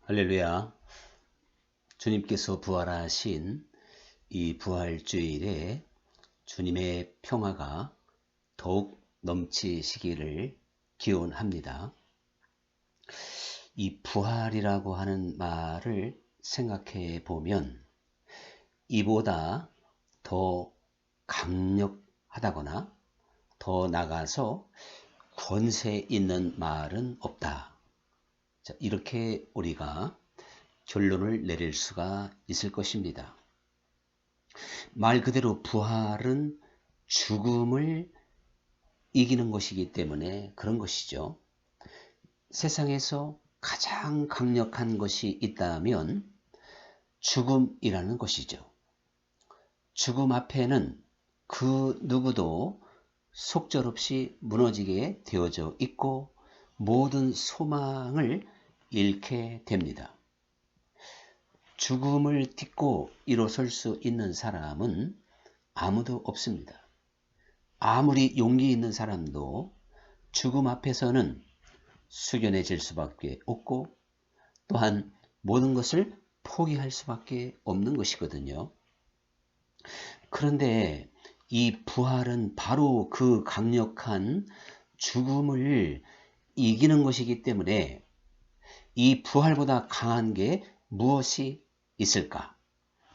할렐루야. 주님께서 부활하신 이 부활주일에 주님의 평화가 더욱 넘치시기를 기원합니다. 이 부활이라고 하는 말을 생각해 보면 이보다 더 강력하다거나 더 나가서 권세 있는 말은 없다. 자, 이렇게 우리가 결론을 내릴 수가 있을 것입니다. 말 그대로 부활은 죽음을 이기는 것이기 때문에 그런 것이죠. 세상에서 가장 강력한 것이 있다면 죽음이라는 것이죠. 죽음 앞에는 그 누구도 속절없이 무너지게 되어져 있고 모든 소망을 잃게 됩니다. 죽음을 딛고 일어설 수 있는 사람은 아무도 없습니다. 아무리 용기 있는 사람도 죽음 앞에서는 숙연해질 수밖에 없고 또한 모든 것을 포기할 수밖에 없는 것이거든요. 그런데 이 부활은 바로 그 강력한 죽음을 이기는 것이기 때문에 이 부활보다 강한 게 무엇이 있을까?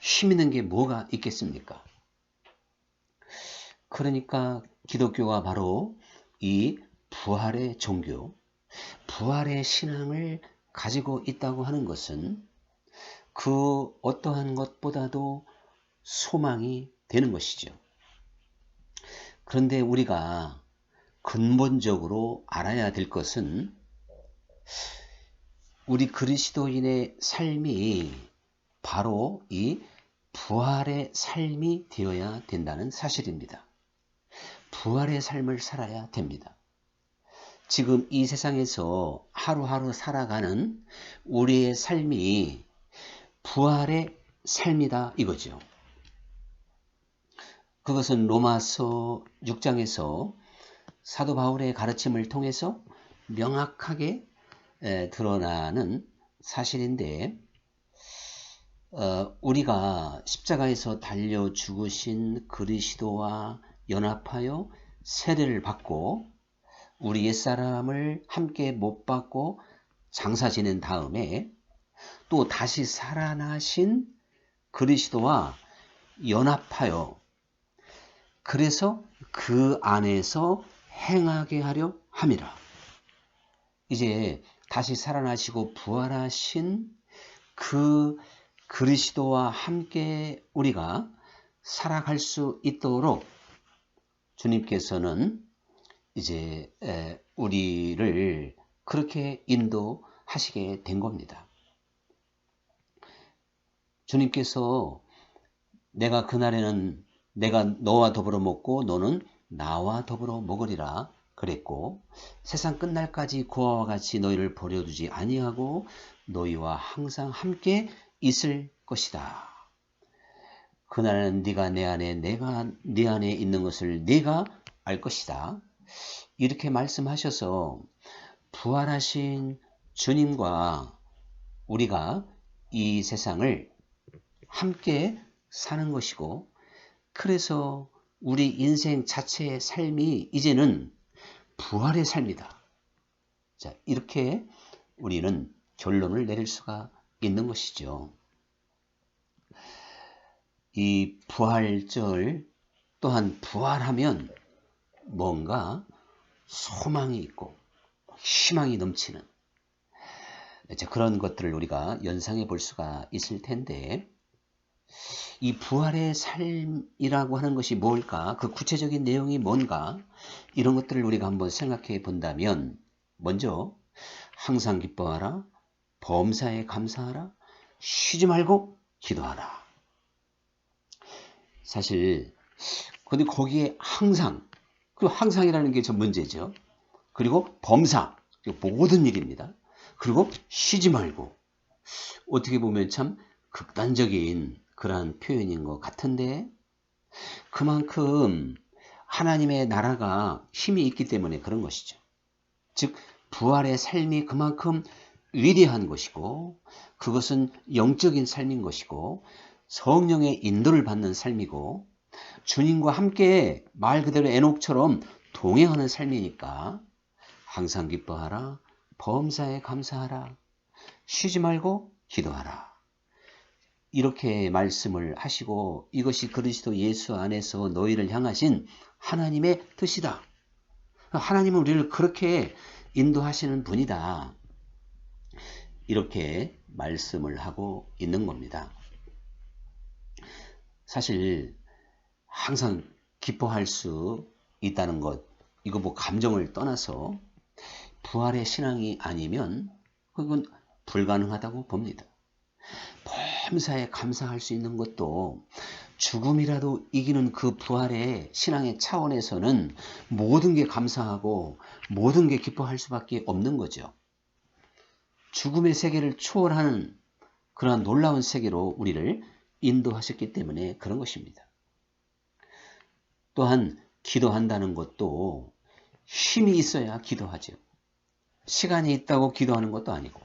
힘 있는 게 뭐가 있겠습니까? 그러니까 기독교가 바로 이 부활의 종교, 부활의 신앙을 가지고 있다고 하는 것은 그 어떠한 것보다도 소망이 되는 것이죠. 그런데 우리가 근본적으로 알아야 될 것은 우리 그리스도인의 삶이 바로 이 부활의 삶이 되어야 된다는 사실입니다. 부활의 삶을 살아야 됩니다. 지금 이 세상에서 하루하루 살아가는 우리의 삶이 부활의 삶이다 이거죠. 그것은 로마서 6장에서 사도 바울의 가르침을 통해서 명확하게 드러나는 사실인데 우리가 십자가에서 달려 죽으신 그리스도와 연합하여 세례를 받고 우리 옛사람을 함께 못 박고 장사 지낸 다음에 또 다시 살아나신 그리스도와 연합하여 그래서 그 안에서 행하게 하려 함이라. 이제 다시 살아나시고 부활하신 그 그리스도와 함께 우리가 살아갈 수 있도록 주님께서는 이제 우리를 그렇게 인도하시게 된 겁니다. 주님께서 내가 그날에는 내가 너와 더불어 먹고 너는 나와 더불어 먹으리라 그랬고 세상 끝날까지 그와 같이 너희를 버려두지 아니하고 너희와 항상 함께 있을 것이다. 그날은 네가 내 안에 내가 네 안에 있는 것을 네가 알 것이다. 이렇게 말씀하셔서 부활하신 주님과 우리가 이 세상을 함께 사는 것이고 그래서 우리 인생 자체의 삶이 이제는 부활의 삶이다. 자, 이렇게 우리는 결론을 내릴 수가 있는 것이죠. 이 부활절 또한 부활하면 뭔가 소망이 있고 희망이 넘치는 그런 것들을 우리가 연상해 볼 수가 있을 텐데 이 부활의 삶이라고 하는 것이 뭘까? 그 구체적인 내용이 뭔가? 이런 것들을 우리가 한번 생각해 본다면 먼저 항상 기뻐하라, 범사에 감사하라, 쉬지 말고 기도하라. 사실 근데 거기에 항상, 그 항상이라는 게 저 문제죠. 그리고 범사, 모든 일입니다. 그리고 쉬지 말고 어떻게 보면 참 극단적인 그러한 표현인 것 같은데 그만큼 하나님의 나라가 힘이 있기 때문에 그런 것이죠. 즉 부활의 삶이 그만큼 위대한 것이고 그것은 영적인 삶인 것이고 성령의 인도를 받는 삶이고 주님과 함께 말 그대로 에녹처럼 동행하는 삶이니까 항상 기뻐하라, 범사에 감사하라, 쉬지 말고 기도하라. 이렇게 말씀을 하시고 이것이 그리스도 예수 안에서 너희를 향하신 하나님의 뜻이다. 하나님은 우리를 그렇게 인도하시는 분이다. 이렇게 말씀을 하고 있는 겁니다. 사실 항상 기뻐할 수 있다는 것, 이거 뭐 감정을 떠나서 부활의 신앙이 아니면 그건 불가능하다고 봅니다. 범사에 감사할 수 있는 것도 죽음이라도 이기는 그 부활의 신앙의 차원에서는 모든 게 감사하고 모든 게 기뻐할 수밖에 없는 거죠. 죽음의 세계를 초월하는 그러한 놀라운 세계로 우리를 인도하셨기 때문에 그런 것입니다. 또한 기도한다는 것도 힘이 있어야 기도하죠. 시간이 있다고 기도하는 것도 아니고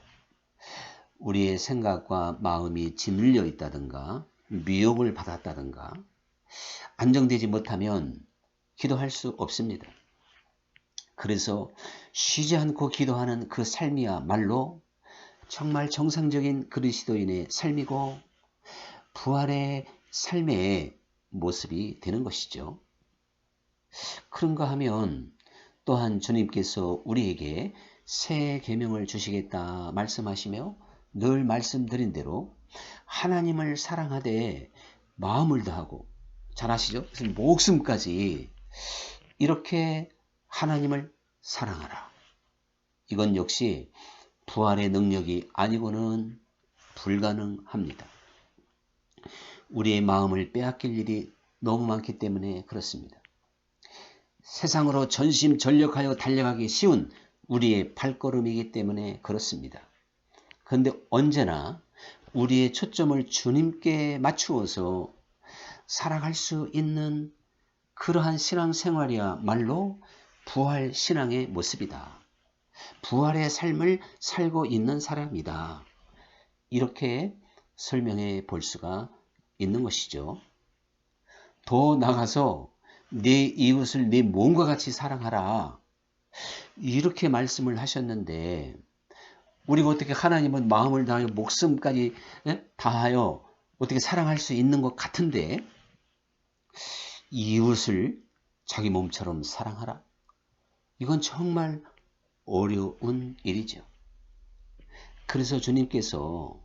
우리의 생각과 마음이 짓눌려 있다든가 미혹을 받았다든가 안정되지 못하면 기도할 수 없습니다. 그래서 쉬지 않고 기도하는 그 삶이야말로 정말 정상적인 그리스도인의 삶이고 부활의 삶의 모습이 되는 것이죠. 그런가 하면 또한 주님께서 우리에게 새 계명을 주시겠다 말씀하시며 늘 말씀드린 대로 하나님을 사랑하되 마음을 다하고 잘 아시죠? 목숨까지 이렇게 하나님을 사랑하라. 이건 역시 부활의 능력이 아니고는 불가능합니다. 우리의 마음을 빼앗길 일이 너무 많기 때문에 그렇습니다. 세상으로 전심전력하여 달려가기 쉬운 우리의 발걸음이기 때문에 그렇습니다. 그런데 언제나 우리의 초점을 주님께 맞추어서 살아갈 수 있는 그러한 신앙생활이야말로 부활 신앙의 모습이다. 부활의 삶을 살고 있는 사람이다. 이렇게 설명해 볼 수가 있는 것이죠. 더 나아가서 네 이웃을 네 몸과 같이 사랑하라. 이렇게 말씀을 하셨는데 우리가 어떻게 하나님은 마음을 다하여 목숨까지 다하여 어떻게 사랑할 수 있는 것 같은데 이웃을 자기 몸처럼 사랑하라. 이건 정말 어려운 일이죠. 그래서 주님께서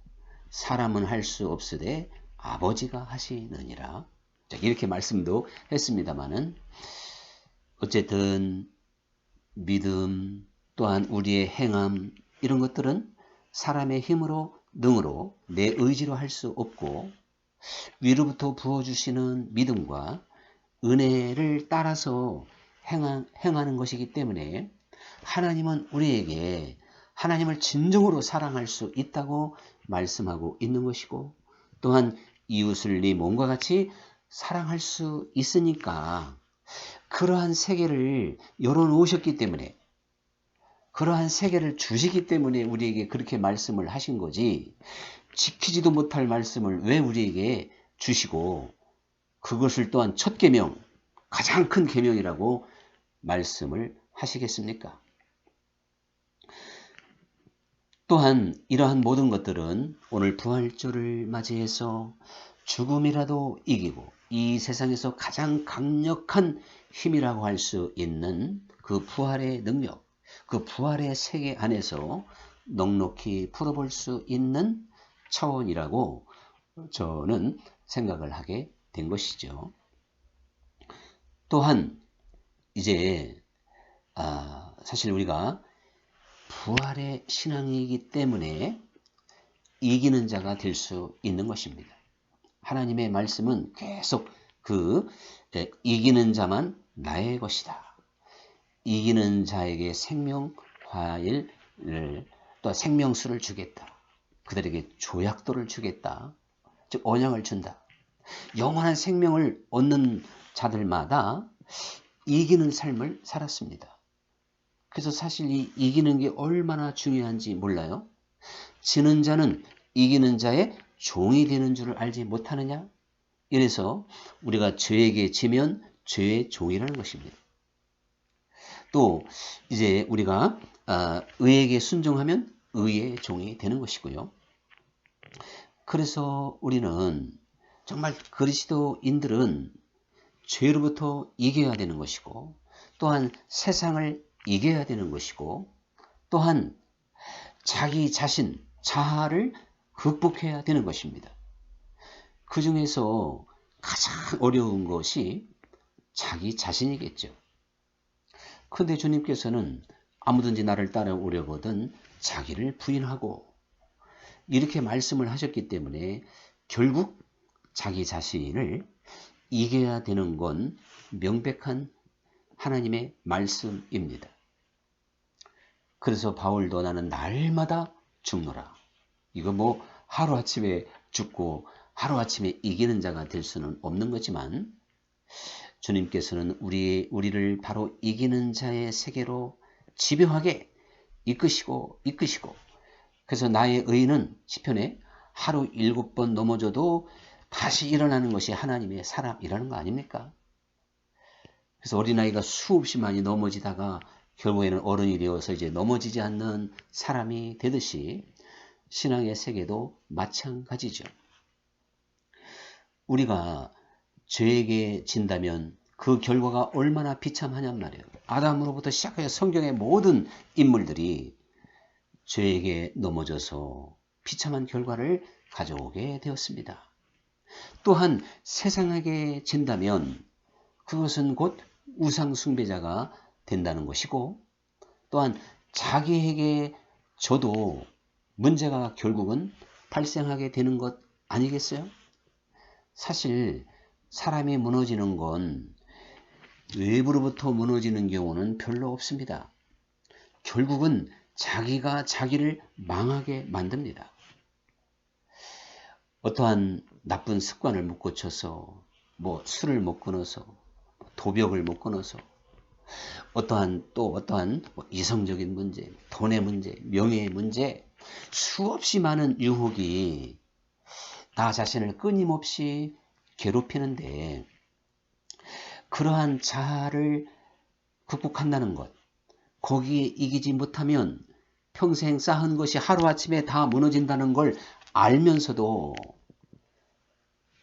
사람은 할 수 없으되 아버지가 하시느니라. 이렇게 말씀도 했습니다마는 어쨌든 믿음 또한 우리의 행함 이런 것들은 사람의 힘으로 능으로 내 의지로 할 수 없고 위로부터 부어주시는 믿음과 은혜를 따라서 행하는 것이기 때문에 하나님은 우리에게 하나님을 진정으로 사랑할 수 있다고 말씀하고 있는 것이고 또한 이웃을 네 몸과 같이 사랑할 수 있으니까 그러한 세계를 열어놓으셨기 때문에 그러한 세계를 주시기 때문에 우리에게 그렇게 말씀을 하신 거지 지키지도 못할 말씀을 왜 우리에게 주시고 그것을 또한 첫 계명 가장 큰 계명이라고 말씀을 하시겠습니까? 또한 이러한 모든 것들은 오늘 부활절을 맞이해서 죽음이라도 이기고 이 세상에서 가장 강력한 힘이라고 할 수 있는 그 부활의 능력, 그 부활의 세계 안에서 넉넉히 풀어볼 수 있는 차원이라고 저는 생각을 하게 된 것이죠. 또한 이제 사실 우리가 부활의 신앙이기 때문에 이기는 자가 될 수 있는 것입니다. 하나님의 말씀은 계속 이기는 자만 나의 것이다. 이기는 자에게 생명 과일을 또 생명수를 주겠다. 그들에게 조약돌을 주겠다. 즉 언약을 준다. 영원한 생명을 얻는 자들마다 이기는 삶을 살았습니다. 그래서 사실 이 이기는 게 얼마나 중요한지 몰라요. 지는 자는 이기는 자의 종이 되는 줄을 알지 못하느냐? 이래서 우리가 죄에게 지면 죄의 종이라는 것입니다. 또 이제 우리가 의에게 순종하면 의의 종이 되는 것이고요. 그래서 우리는 정말 그리스도인들은 죄로부터 이겨야 되는 것이고, 또한 세상을 이겨야 되는 것이고, 또한 자기 자신, 자아를 극복해야 되는 것입니다. 그 중에서 가장 어려운 것이 자기 자신이겠죠. 그런데 주님께서는 아무든지 나를 따라오려거든 자기를 부인하고 이렇게 말씀을 하셨기 때문에 결국 자기 자신을 이겨야 되는 건 명백한 하나님의 말씀입니다. 그래서 바울도 나는 날마다 죽노라. 이거 뭐 하루아침에 죽고 하루아침에 이기는 자가 될 수는 없는 거지만 주님께서는 우리를 바로 이기는 자의 세계로 집요하게 이끄시고 그래서 나의 의는 시편에 하루 7번 넘어져도 다시 일어나는 것이 하나님의 사람이라는 거 아닙니까? 그래서 어린아이가 수없이 많이 넘어지다가 결국에는 어른이 되어서 이제 넘어지지 않는 사람이 되듯이 신앙의 세계도 마찬가지죠. 우리가 죄에게 진다면 그 결과가 얼마나 비참하냔 말이에요. 아담으로부터 시작해서 성경의 모든 인물들이 죄에게 넘어져서 비참한 결과를 가져오게 되었습니다. 또한 세상에게 진다면 그것은 곧 우상 숭배자가 된다는 것이고, 또한 자기에게 져도 문제가 결국은 발생하게 되는 것 아니겠어요? 사실 사람이 무너지는 건 외부로부터 무너지는 경우는 별로 없습니다. 결국은 자기가 자기를 망하게 만듭니다. 어떠한 나쁜 습관을 못 고쳐서, 뭐 술을 못 끊어서, 도벽을 못 끊어서, 어떠한 뭐 이성적인 문제, 돈의 문제, 명예의 문제, 수없이 많은 유혹이 나 자신을 끊임없이 괴롭히는데, 그러한 자아를 극복한다는 것, 거기에 이기지 못하면 평생 쌓은 것이 하루아침에 다 무너진다는 걸 알면서도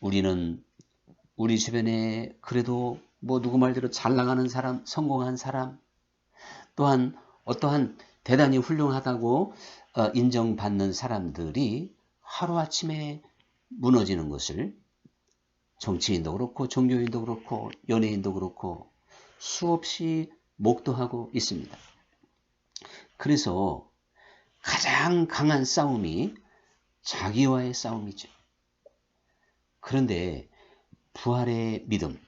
우리는 우리 주변에 그래도 뭐 누구 말대로 잘 나가는 사람, 성공한 사람, 또한 어떠한 대단히 훌륭하다고 인정받는 사람들이 하루아침에 무너지는 것을 정치인도 그렇고 종교인도 그렇고 연예인도 그렇고 수없이 목도하고 있습니다. 그래서 가장 강한 싸움이 자기와의 싸움이죠. 그런데 부활의 믿음,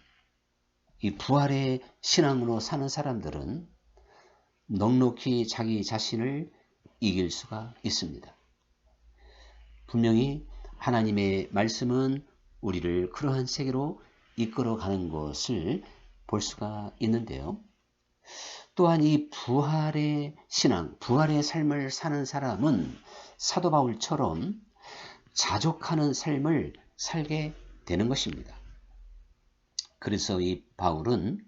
이 부활의 신앙으로 사는 사람들은 넉넉히 자기 자신을 이길 수가 있습니다. 분명히 하나님의 말씀은 우리를 그러한 세계로 이끌어가는 것을 볼 수가 있는데요. 또한 이 부활의 신앙, 부활의 삶을 사는 사람은 사도 바울처럼 자족하는 삶을 살게 되는 것입니다. 그래서 이 바울은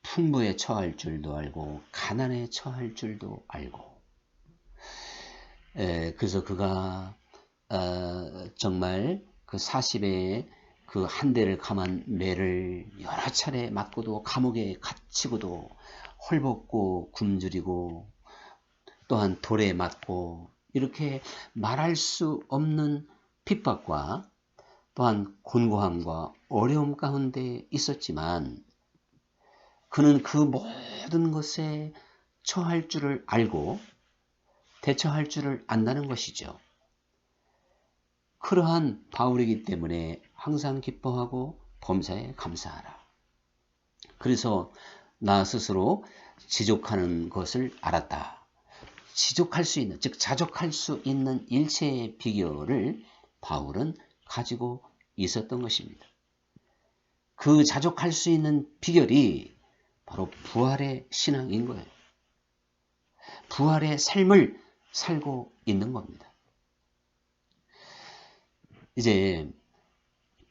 풍부에 처할 줄도 알고 가난에 처할 줄도 알고, 그래서 그가 정말 그 40에 그 한 대를 감한 매를 여러 차례 맞고도 감옥에 갇히고도 헐벗고 굶주리고 또한 돌에 맞고 이렇게 말할 수 없는 핍박과 또한 곤고함과 어려움 가운데 있었지만 그는 그 모든 것에 처할 줄을 알고 대처할 줄을 안다는 것이죠. 그러한 바울이기 때문에 항상 기뻐하고 범사에 감사하라. 그래서 나 스스로 지족하는 것을 알았다. 지족할 수 있는, 즉 자족할 수 있는 일체의 비결을 바울은 가지고 있었던 것입니다. 그 자족할 수 있는 비결이 바로 부활의 신앙인 거예요. 부활의 삶을 살고 있는 겁니다. 이제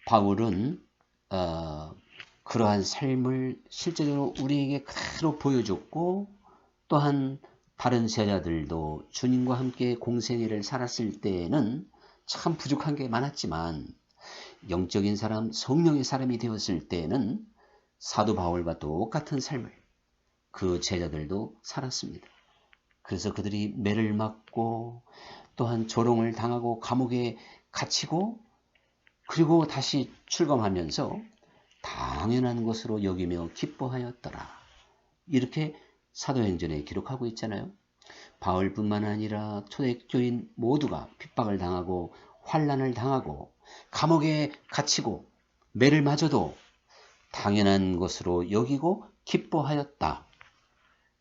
바울은 그러한 삶을 실제로 우리에게 그대로 보여줬고, 또한 다른 제자들도 주님과 함께 공생애를 살았을 때에는 참 부족한 게 많았지만 영적인 사람, 성령의 사람이 되었을 때에는 사도 바울과 똑같은 삶을 그 제자들도 살았습니다. 그래서 그들이 매를 맞고 또한 조롱을 당하고 감옥에 갇히고 그리고 다시 출감하면서 당연한 것으로 여기며 기뻐하였더라. 이렇게 사도행전에 기록하고 있잖아요. 바울뿐만 아니라 초대교인 모두가 핍박을 당하고 환난을 당하고 감옥에 갇히고 매를 맞아도 당연한 것으로 여기고 기뻐하였다.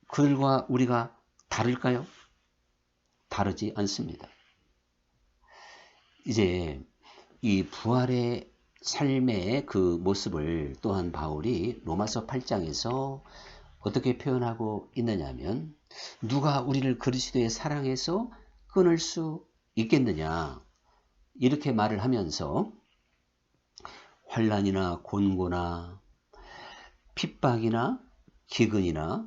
그들과 우리가 다를까요? 다르지 않습니다. 이제 이 부활의 삶의 그 모습을 또한 바울이 로마서 8장에서 어떻게 표현하고 있느냐면, 누가 우리를 그리스도의 사랑에서 끊을 수 있겠느냐, 이렇게 말을 하면서 환난이나 곤고나 핍박이나 기근이나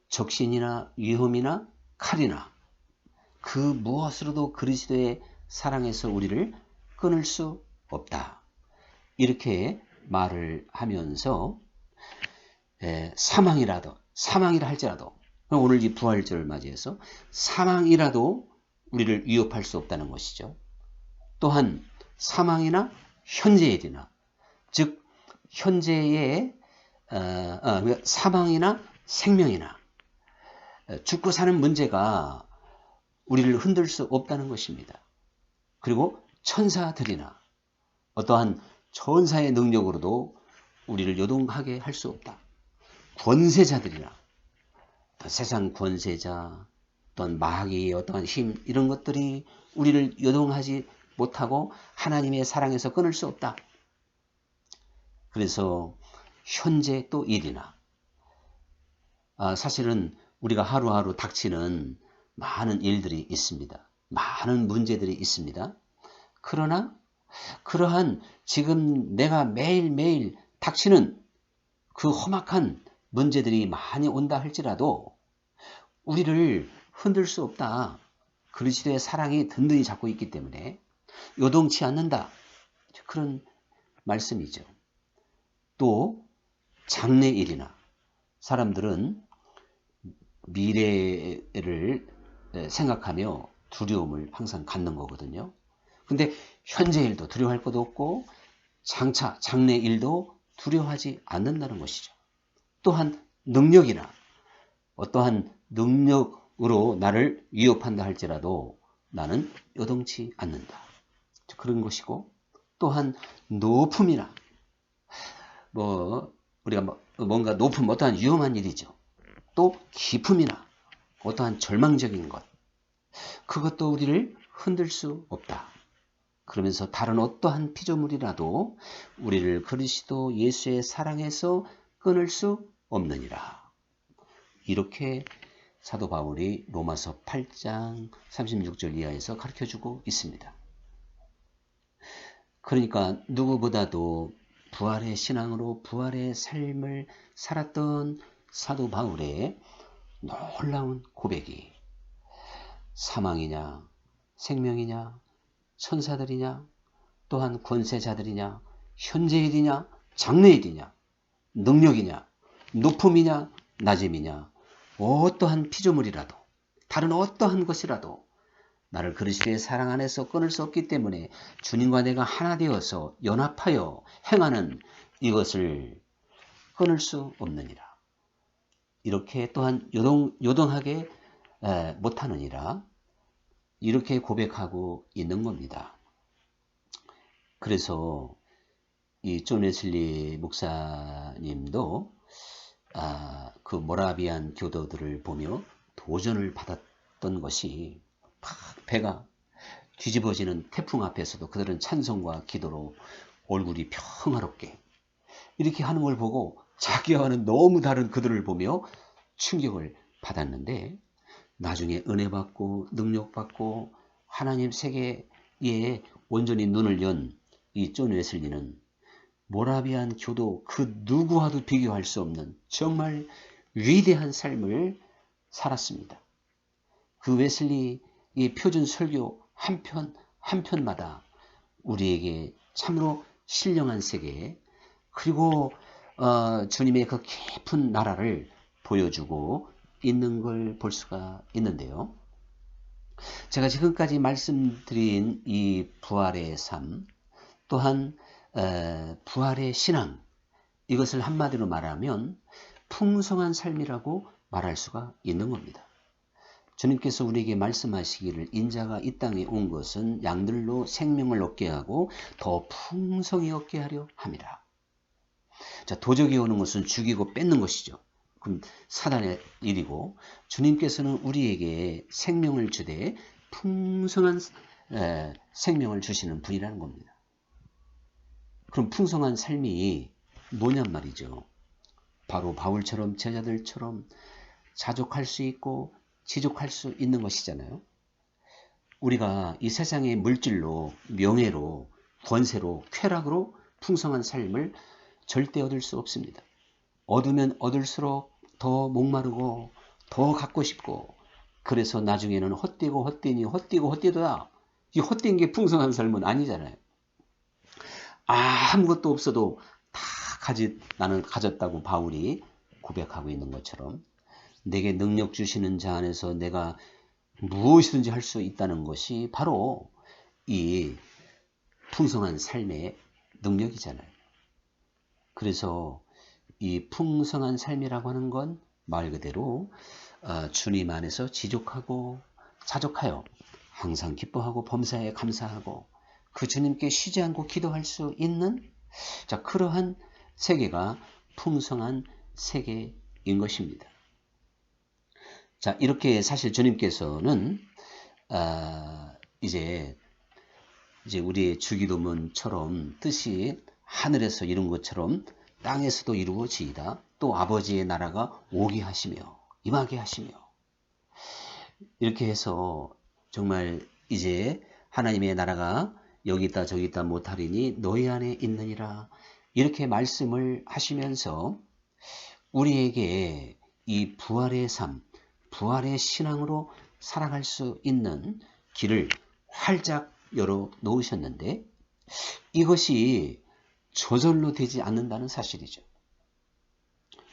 적신이나 위험이나 칼이나 그 무엇으로도 그리스도의 사랑에서 우리를 끊을 수 없다. 이렇게 말을 하면서 사망이라 할지라도, 오늘 이 부활절을 맞이해서 사망이라도 우리를 위협할 수 없다는 것이죠. 또한 사망이나 현재의 일이나, 즉 현재의 사망이나 생명이나 죽고 사는 문제가 우리를 흔들 수 없다는 것입니다. 그리고 천사들이나 어떠한 천사의 능력으로도 우리를 요동하게 할 수 없다. 권세자들이나 세상 권세자, 또는 마귀의 어떠한 힘, 이런 것들이 우리를 요동하지 못하고 하나님의 사랑에서 끊을 수 없다. 그래서 현재 또 일이나, 사실은 우리가 하루하루 닥치는 많은 일들이 있습니다. 많은 문제들이 있습니다. 그러나 그러한 지금 내가 매일매일 닥치는 그 험악한 문제들이 많이 온다 할지라도 우리를 흔들 수 없다. 그리스도의 사랑이 든든히 잡고 있기 때문에 요동치 않는다. 그런 말씀이죠. 또 장래일이나, 사람들은 미래를 생각하며 두려움을 항상 갖는 거거든요. 근데 현재 일도 두려워할 것도 없고 장차 장래 일도 두려워하지 않는다는 것이죠. 또한 능력이나 어떠한 능력으로 나를 위협한다 할지라도 나는 요동치 않는다. 그런 것이고, 또한 높음이나 우리가 뭔가 높은 어떠한 위험한 일이죠. 또 깊음이나 어떠한 절망적인 것, 그것도 우리를 흔들 수 없다. 그러면서 다른 어떠한 피조물이라도 우리를 그리스도 예수의 사랑에서 끊을 수 없느니라. 이렇게 사도 바울이 로마서 8장 36절 이하에서 가르쳐주고 있습니다. 그러니까 누구보다도 부활의 신앙으로 부활의 삶을 살았던 사도 바울의 놀라운 고백이 사망이냐, 생명이냐, 천사들이냐, 또한 권세자들이냐, 현재일이냐, 장래일이냐, 능력이냐, 높음이냐, 낮음이냐, 어떠한 피조물이라도, 다른 어떠한 것이라도 나를 그리스도의 사랑 안에서 끊을 수 없기 때문에 주님과 내가 하나 되어서 연합하여 행하는 이것을 끊을 수 없느니라. 이렇게 또한 요동하게 못하느니라. 이렇게 고백하고 있는 겁니다. 그래서 이 존 웨슬리 목사님도 그 모라비안 교도들을 보며 도전을 받았던 것이 배가 뒤집어지는 태풍 앞에서도 그들은 찬송과 기도로 얼굴이 평화롭게 이렇게 하는 걸 보고 자기와는 너무 다른 그들을 보며 충격을 받았는데, 나중에 은혜 받고 능력 받고 하나님 세계에 온전히 눈을 연 이 존 웨슬리는 모라비안 교도 그 누구와도 비교할 수 없는 정말 위대한 삶을 살았습니다. 그 웨슬리의 표준 설교 한편마다 우리에게 참으로 신령한 세계, 그리고 주님의 그 깊은 나라를 보여주고 있는 걸 볼 수가 있는데요. 제가 지금까지 말씀드린 이 부활의 삶, 또한 부활의 신앙, 이것을 한마디로 말하면 풍성한 삶이라고 말할 수가 있는 겁니다. 주님께서 우리에게 말씀하시기를 인자가 이 땅에 온 것은 양들로 생명을 얻게 하고 더 풍성히 얻게 하려 함이라. 자, 도적이 오는 것은 죽이고 뺏는 것이죠. 그럼 사단의 일이고, 주님께서는 우리에게 생명을 주되 풍성한 생명을 주시는 분이라는 겁니다. 그럼 풍성한 삶이 뭐냔 말이죠. 바로 바울처럼 제자들처럼 자족할 수 있고 지족할 수 있는 것이잖아요. 우리가 이 세상의 물질로, 명예로, 권세로, 쾌락으로 풍성한 삶을 절대 얻을 수 없습니다. 얻으면 얻을수록 더 목마르고 더 갖고 싶고, 그래서 나중에는 헛되고 헛되니 헛되고 헛되도다. 이 헛된 게 풍성한 삶은 아니잖아요. 아무것도 없어도 다 나는 가졌다고 바울이 고백하고 있는 것처럼, 내게 능력 주시는 자 안에서 내가 무엇이든지 할 수 있다는 것이 바로 이 풍성한 삶의 능력이잖아요. 그래서 이 풍성한 삶이라고 하는 건 말 그대로 주님 안에서 지족하고 자족하여 항상 기뻐하고 범사에 감사하고 그 주님께 쉬지 않고 기도할 수 있는, 자, 그러한 세계가 풍성한 세계인 것입니다. 자, 이렇게 사실 주님께서는 이제 우리의 주기도문처럼 뜻이 하늘에서 이룬 것처럼 땅에서도 이루어지이다. 또 아버지의 나라가 오게 하시며 임하게 하시며, 이렇게 해서 정말 이제 하나님의 나라가 여기 있다 저기 있다 못하리니 너희 안에 있느니라, 이렇게 말씀을 하시면서 우리에게 이 부활의 삶, 부활의 신앙으로 살아갈 수 있는 길을 활짝 열어 놓으셨는데, 이것이 저절로 되지 않는다는 사실이죠.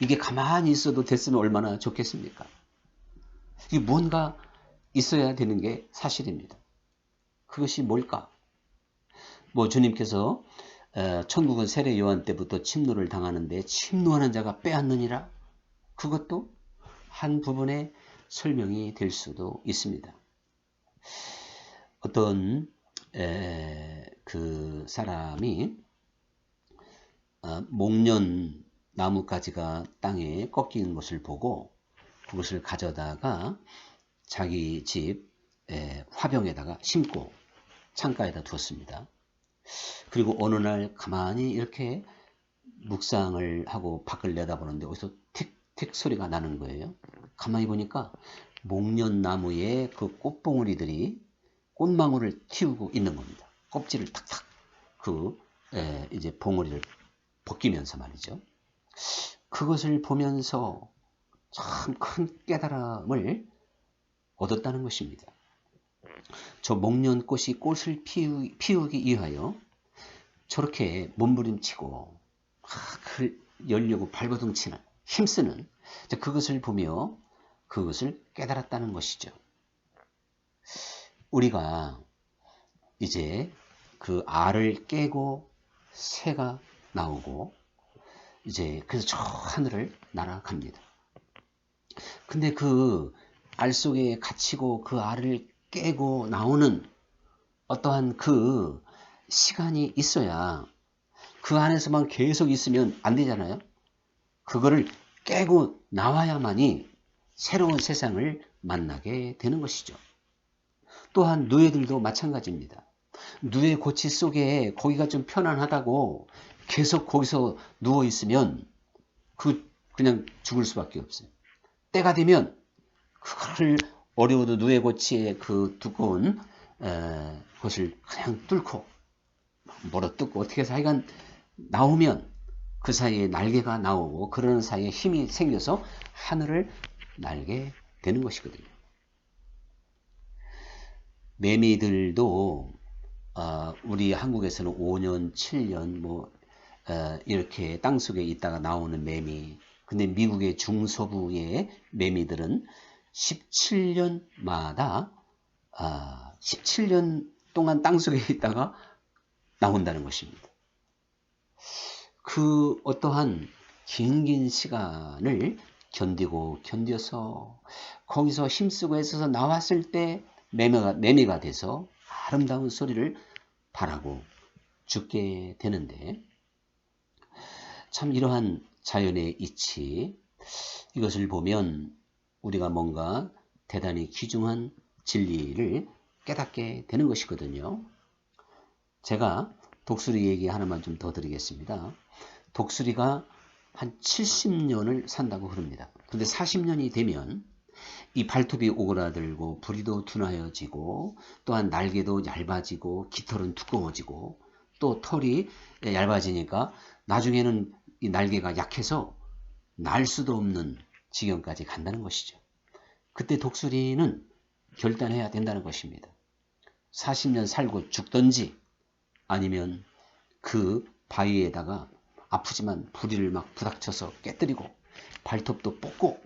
이게 가만히 있어도 됐으면 얼마나 좋겠습니까? 이게 뭔가 있어야 되는 게 사실입니다. 그것이 뭘까? 주님께서 천국은 세례 요한 때부터 침노를 당하는데 침노하는 자가 빼앗느니라, 그것도 한 부분의 설명이 될 수도 있습니다. 어떤 그 사람이 목련 나뭇가지가 땅에 꺾이는 것을 보고 그것을 가져다가 자기 집 화병에다가 심고 창가에다 두었습니다. 그리고 어느 날 가만히 이렇게 묵상을 하고 밖을 내다보는데 어디서 틱틱 소리가 나는 거예요. 가만히 보니까 목련나무에 그 꽃봉오리들이 꽃망울을 틔우고 있는 겁니다. 껍질을 탁탁 이제 봉오리를 벗기면서 말이죠. 그것을 보면서 참 큰 깨달음을 얻었다는 것입니다. 저 목련꽃이 꽃을 피우기 위하여 저렇게 몸부림치고 열려고 발버둥치는, 힘쓰는, 그것을 보며 그것을 깨달았다는 것이죠. 우리가 이제 그 알을 깨고 새가 나오고 이제 그래서 저 하늘을 날아갑니다. 근데 그 알 속에 갇히고 그 알을 깨고 나오는 어떠한 그 시간이 있어야, 그 안에서만 계속 있으면 안 되잖아요. 그거를 깨고 나와야만이 새로운 세상을 만나게 되는 것이죠. 또한 누에들도 마찬가지입니다. 누에 고치 속에 거기가 좀 편안하다고 계속 거기서 누워 있으면 그냥 죽을 수밖에 없어요. 때가 되면 그걸 어려워도 누에 고치의 그 두꺼운 그것을 그냥 뚫고 물어뜯고 어떻게 해서 하여간 나오면 그 사이에 날개가 나오고 그러는 사이에 힘이 생겨서 하늘을 날게 되는 것이거든요. 매미들도 우리 한국에서는 5년, 7년 이렇게 땅속에 있다가 나오는 매미. 근데 미국의 중서부의 매미들은 17년마다 17년 동안 땅속에 있다가 나온다는 것입니다. 그 어떠한 긴 시간을 견뎌서 거기서 힘쓰고 애써서 나왔을 때 매미가 돼서 아름다운 소리를 발하고 죽게 되는데, 참 이러한 자연의 이치, 이것을 보면 우리가 뭔가 대단히 귀중한 진리를 깨닫게 되는 것이거든요. 제가 독수리 얘기 하나만 좀 더 드리겠습니다. 독수리가 한 70년을 산다고 그럽니다. 근데 40년이 되면 이 발톱이 오그라들고 부리도 둔하여지고 또한 날개도 얇아지고 깃털은 두꺼워지고 또 털이 얇아지니까 나중에는 이 날개가 약해서 날 수도 없는 지경까지 간다는 것이죠. 그때 독수리는 결단해야 된다는 것입니다. 40년 살고 죽든지 아니면 그 바위에다가 아프지만 부리를 막 부닥쳐서 깨뜨리고 발톱도 뽑고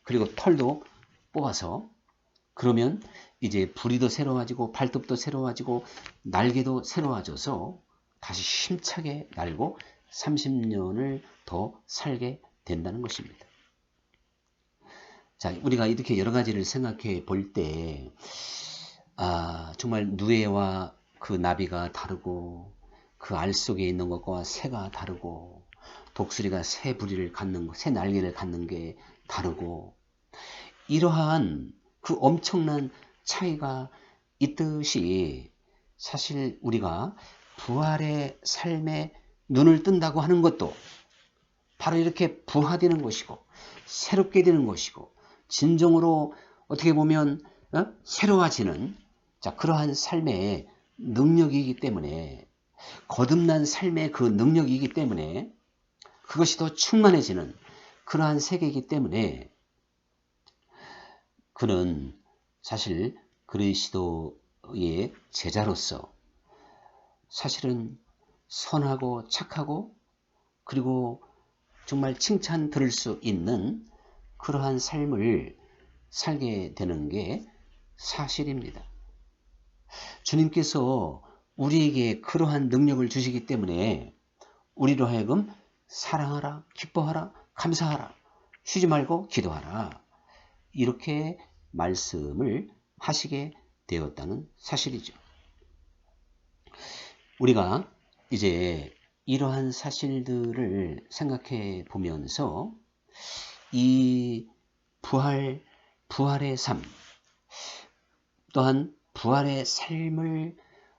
그리고 털도 뽑아서, 그러면 이제 부리도 새로워지고 발톱도 새로워지고 날개도 새로워져서 다시 힘차게 날고 30년을 더 살게 된다는 것입니다. 자, 우리가 이렇게 여러 가지를 생각해 볼 때 정말 누에와 그 나비가 다르고 그 알 속에 있는 것과 새가 다르고 독수리가 새 부리를 갖는 새 날개를 갖는 게 다르고, 이러한 그 엄청난 차이가 있듯이 사실 우리가 부활의 삶에 눈을 뜬다고 하는 것도 바로 이렇게 부화되는 것이고 새롭게 되는 것이고 진정으로 어떻게 보면 새로워지는 그러한 삶의 능력이기 때문에, 거듭난 삶의 그 능력이기 때문에 그것이 더 충만해지는 그러한 세계이기 때문에 그는 사실 그리스도의 제자로서 사실은 선하고 착하고 그리고 정말 칭찬 들을 수 있는 그러한 삶을 살게 되는 게 사실입니다. 주님께서 우리에게 그러한 능력을 주시기 때문에 우리로 하여금 사랑하라, 기뻐하라, 감사하라, 쉬지 말고 기도하라, 이렇게 말씀을 하시게 되었다는 사실이죠. 우리가 이제 이러한 사실들을 생각해 보면서 이 부활의 삶, 또한 부활의 삶을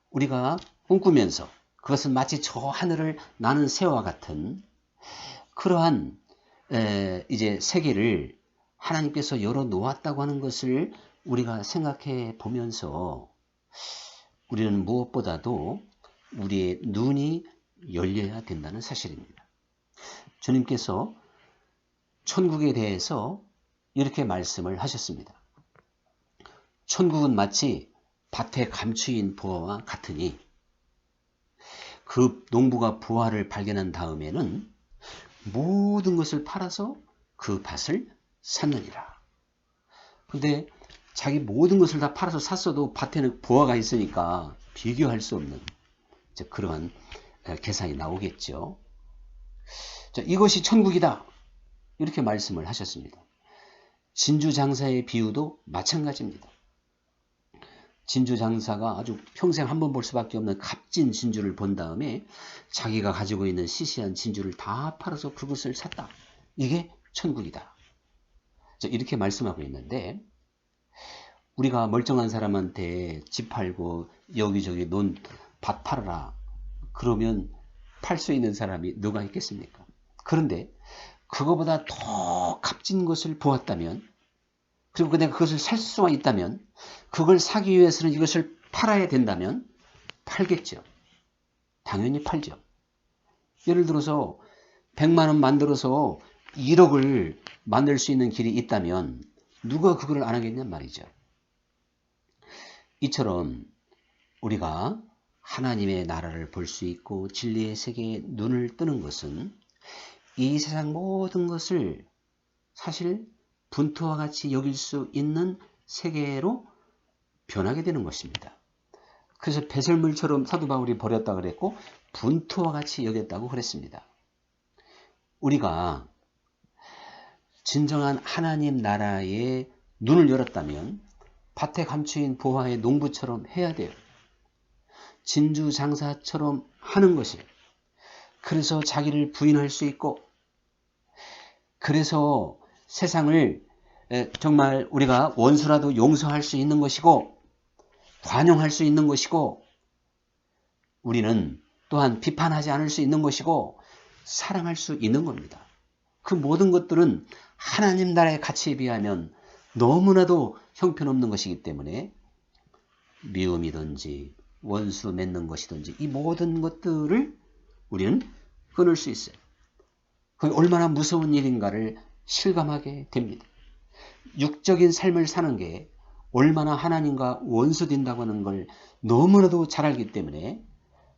우리가 꿈꾸면서 그것은 마치 저 하늘을 나는 새와 같은 그러한 이제 세계를 하나님께서 열어 놓았다고 하는 것을 우리가 생각해 보면서 우리는 무엇보다도 우리의 눈이 열려야 된다는 사실입니다. 주님께서 천국에 대해서 이렇게 말씀을 하셨습니다. 천국은 마치 밭에 감추인 부화와 같으니 그 농부가 부화를 발견한 다음에는 모든 것을 팔아서 그 밭을 샀느니라. 근데 자기 모든 것을 다 팔아서 샀어도 밭에는 부화가 있으니까 비교할 수 없는 그러한 계산이 나오겠죠. 자, 이것이 천국이다, 이렇게 말씀을 하셨습니다. 진주 장사의 비유도 마찬가지입니다. 진주 장사가 아주 평생 한 번 볼 수밖에 없는 값진 진주를 본 다음에 자기가 가지고 있는 시시한 진주를 다 팔아서 그것을 샀다. 이게 천국이다. 이렇게 말씀하고 있는데, 우리가 멀쩡한 사람한테 집 팔고 여기저기 밭 팔아라 그러면 팔 수 있는 사람이 누가 있겠습니까? 그런데 그거보다 더 값진 것을 보았다면, 그리고 내가 그것을 살 수가 있다면 그걸 사기 위해서는 이것을 팔아야 된다면 팔겠죠. 당연히 팔죠. 예를 들어서 100만 원 만들어서 1억을 만들 수 있는 길이 있다면 누가 그걸 안 하겠냔 말이죠. 이처럼 우리가 하나님의 나라를 볼 수 있고 진리의 세계에 눈을 뜨는 것은 이 세상 모든 것을 사실 분토와 같이 여길 수 있는 세계로 변하게 되는 것입니다. 그래서 배설물처럼 사도 바울이 버렸다 그랬고 분토와 같이 여겼다고 그랬습니다. 우리가 진정한 하나님 나라에 눈을 열었다면 밭에 감추인 보화의 농부처럼 해야 돼요. 진주장사처럼 하는 것이에요. 그래서 자기를 부인할 수 있고, 그래서 세상을 정말 우리가 원수라도 용서할 수 있는 것이고 관용할 수 있는 것이고, 우리는 또한 비판하지 않을 수 있는 것이고 사랑할 수 있는 겁니다. 그 모든 것들은 하나님 나라의 가치에 비하면 너무나도 형편없는 것이기 때문에 미움이든지 원수 맺는 것이든지 이 모든 것들을 우리는 끊을 수 있어요. 그게 얼마나 무서운 일인가를 실감하게 됩니다. 육적인 삶을 사는 게 얼마나 하나님과 원수된다고 하는 걸 너무나도 잘 알기 때문에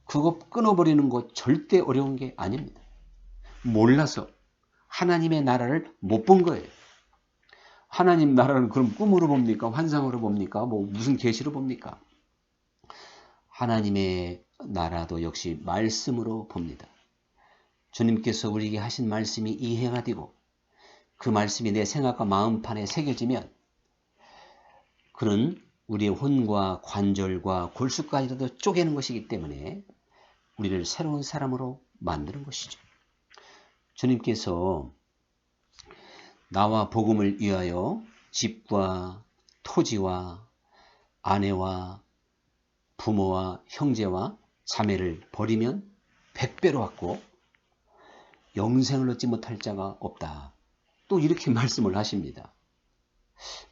그거 끊어버리는 거 절대 어려운 게 아닙니다. 몰라서 하나님의 나라를 못 본 거예요. 하나님 나라는 그럼 꿈으로 봅니까? 환상으로 봅니까? 뭐 무슨 계시로 봅니까? 하나님의 나라도 역시 말씀으로 봅니다. 주님께서 우리에게 하신 말씀이 이해가 되고 그 말씀이 내 생각과 마음판에 새겨지면 그는 우리의 혼과 관절과 골수까지도 쪼개는 것이기 때문에 우리를 새로운 사람으로 만드는 것이죠. 주님께서 나와 복음을 위하여 집과 토지와 아내와 부모와 형제와 자매를 버리면 100배로 받고 영생을 얻지 못할 자가 없다. 또 이렇게 말씀을 하십니다.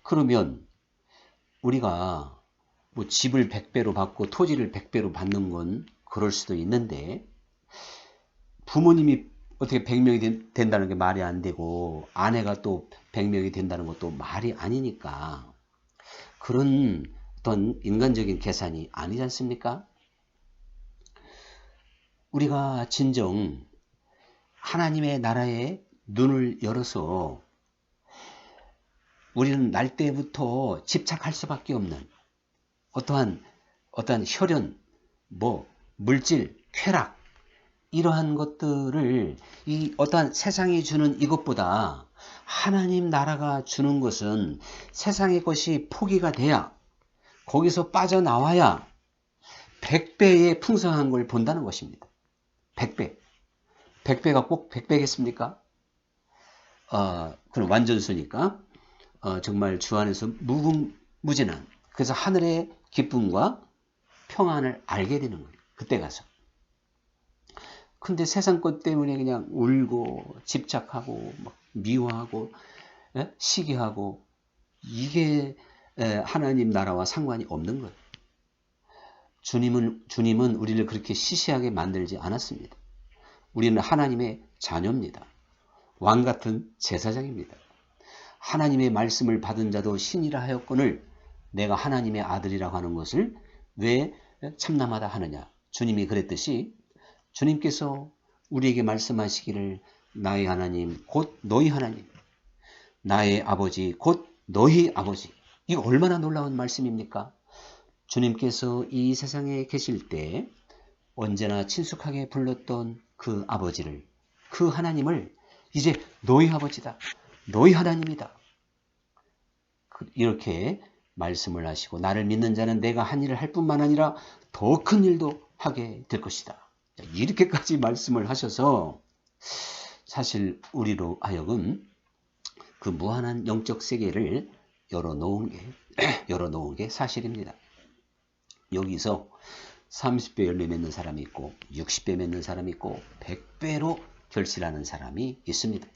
그러면 우리가 뭐 집을 100배로 받고 토지를 100배로 받는 건 그럴 수도 있는데 부모님이 어떻게 100명이 된다는 게 말이 안 되고 아내가 또 100명이 된다는 것도 말이 아니니까 그런 어떤 인간적인 계산이 아니지 않습니까? 우리가 진정 하나님의 나라에 눈을 열어서 우리는 날 때부터 집착할 수밖에 없는 어떠한 혈연, 물질, 쾌락 이러한 것들을 이 어떠한 세상이 주는 이것보다 하나님 나라가 주는 것은 세상의 것이 포기가 돼야 거기서 빠져나와야 100배의 풍성한 걸 본다는 것입니다. 100배. 100배가 꼭 100배겠습니까? 그럼 완전수니까 정말 주 안에서 무궁무진한 그래서 하늘의 기쁨과 평안을 알게 되는 거예요. 그때 가서. 근데 세상 것 때문에 그냥 울고 집착하고 막 미워하고 시기하고 이게 하나님 나라와 상관이 없는 거예요. 주님은 우리를 그렇게 시시하게 만들지 않았습니다. 우리는 하나님의 자녀입니다. 왕 같은 제사장입니다. 하나님의 말씀을 받은 자도 신이라 하였거늘 내가 하나님의 아들이라고 하는 것을 왜 참남하다 하느냐. 주님이 그랬듯이 주님께서 우리에게 말씀하시기를 나의 하나님 곧 너희 하나님 나의 아버지 곧 너희 아버지. 이거 얼마나 놀라운 말씀입니까? 주님께서 이 세상에 계실 때 언제나 친숙하게 불렀던 그 아버지를 그 하나님을 이제 너희 아버지다. 너희 하나님이다. 이렇게 말씀을 하시고 나를 믿는 자는 내가 한 일을 할 뿐만 아니라 더 큰 일도 하게 될 것이다. 이렇게까지 말씀을 하셔서 사실 우리로 하여금 그 무한한 영적 세계를 열어놓은 게 사실입니다. 여기서 30배 열매 맺는 사람이 있고 60배 맺는 사람이 있고 100배로 결실하는 사람이 있습니다.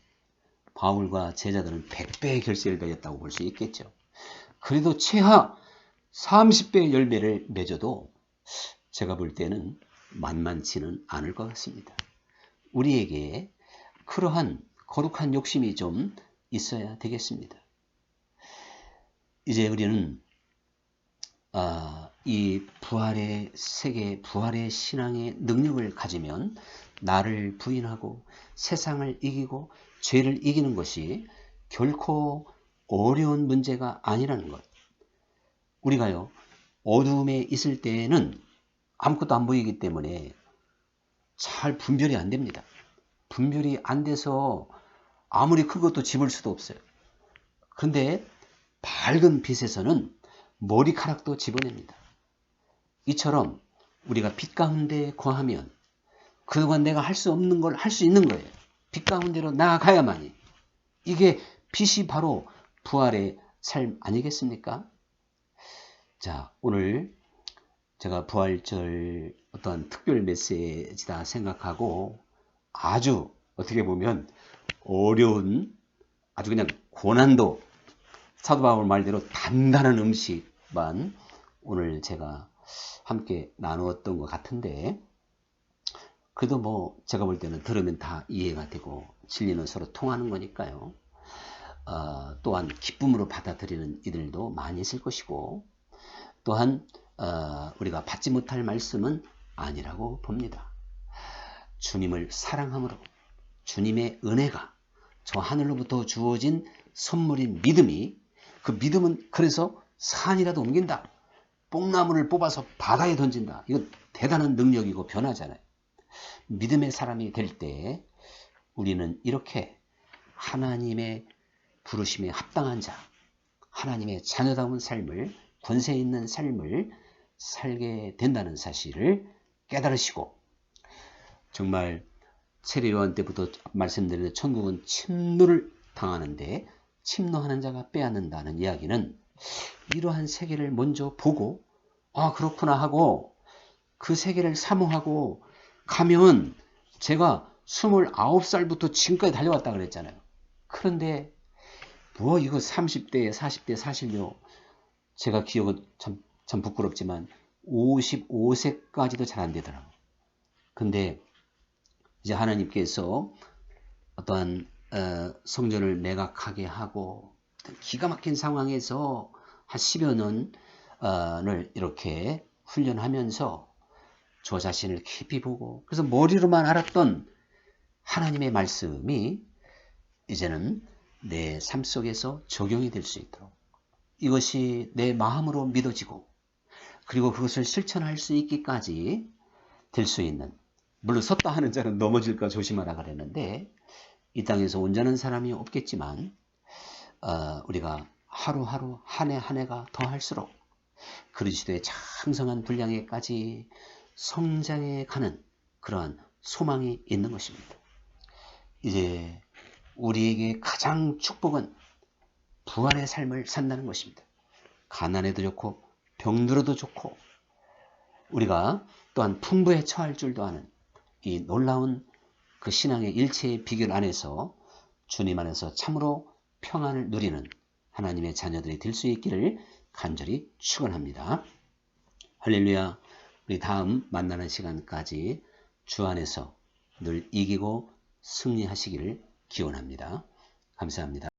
바울과 제자들은 100배의 결실을 맺었다고 볼 수 있겠죠. 그래도 최하 30배의 열매를 맺어도 제가 볼 때는 만만치는 않을 것 같습니다. 우리에게 그러한 거룩한 욕심이 좀 있어야 되겠습니다. 이제 우리는 이 부활의 세계, 부활의 신앙의 능력을 가지면 나를 부인하고 세상을 이기고 죄를 이기는 것이 결코 어려운 문제가 아니라는 것. 우리가요, 어둠에 있을 때에는 아무것도 안 보이기 때문에 잘 분별이 안 됩니다. 분별이 안 돼서 아무리 큰 것도 집을 수도 없어요. 그런데 밝은 빛에서는 머리카락도 집어냅니다. 이처럼 우리가 빛 가운데 거하면 그동안 내가 할 수 없는 걸 할 수 있는 거예요. 빛 가운데로 나아가야만이. 이게 빛이 바로 부활의 삶 아니겠습니까? 자, 오늘 제가 부활절 어떤 특별 메시지다 생각하고 아주 어떻게 보면 어려운 아주 그냥 고난도 사도 바울 말대로 단단한 음식만 오늘 제가 함께 나누었던 것 같은데 그래도 뭐 제가 볼 때는 들으면 다 이해가 되고 진리는 서로 통하는 거니까요. 또한 기쁨으로 받아들이는 이들도 많이 있을 것이고 또한 우리가 받지 못할 말씀은 아니라고 봅니다. 주님을 사랑함으로 주님의 은혜가 저 하늘로부터 주어진 선물인 믿음이 그 믿음은 그래서 산이라도 옮긴다. 뽕나무를 뽑아서 바다에 던진다. 이건 대단한 능력이고 변화잖아요. 믿음의 사람이 될 때 우리는 이렇게 하나님의 부르심에 합당한 자, 하나님의 자녀다운 삶을, 권세 있는 삶을 살게 된다는 사실을 깨달으시고 정말 세례요한 때부터 말씀드린 천국은 침노를 당하는데 침노하는 자가 빼앗는다는 이야기는 이러한 세계를 먼저 보고 그렇구나 하고 그 세계를 사모하고 가면 제가 29살부터 지금까지 달려왔다 그랬잖아요. 그런데 뭐 이거 30대 40대 사실요. 제가 기억은 참 부끄럽지만 55세까지도 잘 안 되더라고요. 근데 이제 하나님께서 어떠한 성전을 매각하게 하고 기가 막힌 상황에서 한 10여 년을 이렇게 훈련하면서 저 자신을 깊이 보고 그래서 머리로만 알았던 하나님의 말씀이 이제는 내 삶 속에서 적용이 될 수 있도록 이것이 내 마음으로 믿어지고 그리고 그것을 실천할 수 있기까지 될 수 있는 물론 섰다 하는 자는 넘어질까 조심하라 그랬는데 이 땅에서 온전한 사람이 없겠지만 우리가 하루하루 한 해 한 해가 더할수록 그리스도의 장성한 분량에까지 성장해 가는 그러한 소망이 있는 것입니다. 이제 우리에게 가장 축복은 부활의 삶을 산다는 것입니다. 가난해도 좋고 병들어도 좋고 우리가 또한 풍부에 처할 줄도 아는 이 놀라운 그 신앙의 일체의 비결 안에서 주님 안에서 참으로 평안을 누리는 하나님의 자녀들이 될 수 있기를 간절히 축원합니다. 할렐루야. 우리 다음 만나는 시간까지 주 안에서 늘 이기고 승리하시기를 기원합니다. 감사합니다.